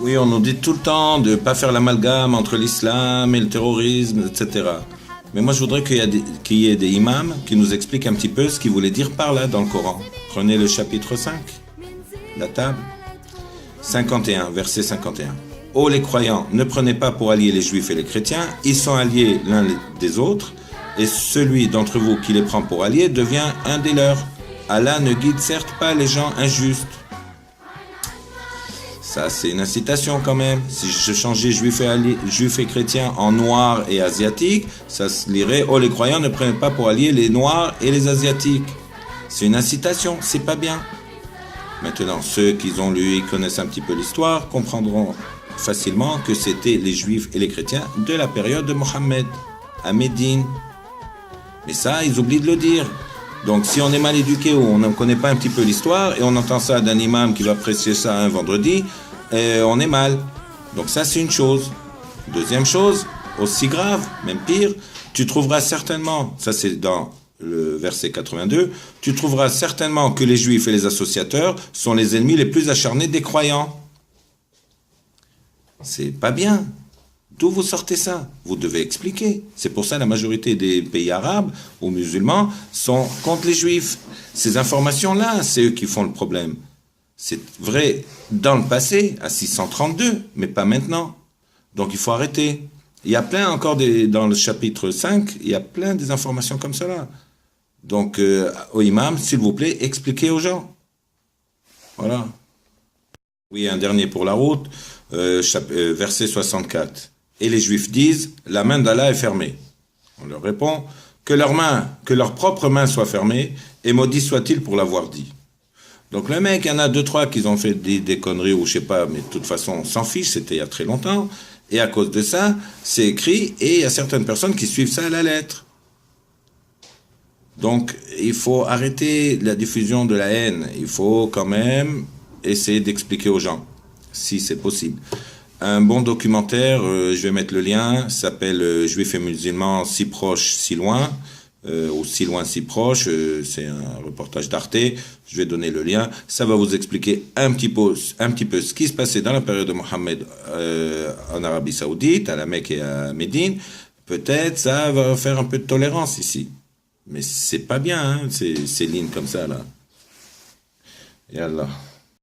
Oui, on nous dit tout le temps de ne pas faire l'amalgame entre l'islam et le terrorisme, etc. Mais moi, je voudrais qu'il y ait des imams qui nous expliquent un petit peu ce qu'ils voulaient dire par là dans le Coran. Prenez le chapitre 5, la table, 51, verset 51. Ô les croyants, ne prenez pas pour alliés les juifs et les chrétiens, ils sont alliés l'un des autres, et celui d'entre vous qui les prend pour alliés devient un des leurs. Allah ne guide certes pas les gens injustes. Ça, c'est une incitation quand même. Si je changeais juif et chrétien en noirs et asiatiques, ça se lirait « Oh, les croyants ne prennent pas pour alliés les noirs et les asiatiques ». C'est une incitation, c'est pas bien. Maintenant, ceux qui ont lu et connaissent un petit peu l'histoire comprendront facilement que c'était les juifs et les chrétiens de la période de Mohammed, à Médine. Mais ça, ils oublient de le dire. Donc, si on est mal éduqué ou on ne connaît pas un petit peu l'histoire et on entend ça d'un imam qui va apprécier ça un vendredi, on est mal. Donc ça, c'est une chose. Deuxième chose, aussi grave, même pire, tu trouveras certainement, ça c'est dans le verset 82, tu trouveras certainement que les juifs et les associateurs sont les ennemis les plus acharnés des croyants. C'est pas bien. D'où vous sortez ça? Vous devez expliquer. C'est pour ça que la majorité des pays arabes ou musulmans sont contre les juifs. Ces informations-là, c'est eux qui font le problème. C'est vrai dans le passé, à 632, mais pas maintenant. Donc il faut arrêter. Il y a plein encore, dans le chapitre 5, il y a plein des informations comme cela. Donc au imam, s'il vous plaît, expliquez aux gens. Voilà. Oui, un dernier pour la route, verset 64. Et les Juifs disent, la main d'Allah est fermée. On leur répond, que leur propre main soit fermée, et maudit soit-il pour l'avoir dit. Donc le mec, il y en a 2-3 qui ont fait des conneries, ou je sais pas, mais de toute façon, on s'en fiche, c'était il y a très longtemps, et à cause de ça, c'est écrit, et il y a certaines personnes qui suivent ça à la lettre. Donc, il faut arrêter la diffusion de la haine, il faut quand même essayer d'expliquer aux gens, si c'est possible. Un bon documentaire, je vais mettre le lien, s'appelle Juifs et musulmans, si proches, si loin, ou si loin, si proche, c'est un reportage d'Arte, je vais donner le lien, ça va vous expliquer un petit peu ce qui se passait dans la période de Mohammed en Arabie Saoudite, à la Mecque et à Médine. Peut-être ça va faire un peu de tolérance ici, mais c'est pas bien, hein, ces lignes comme ça là. Et Allah.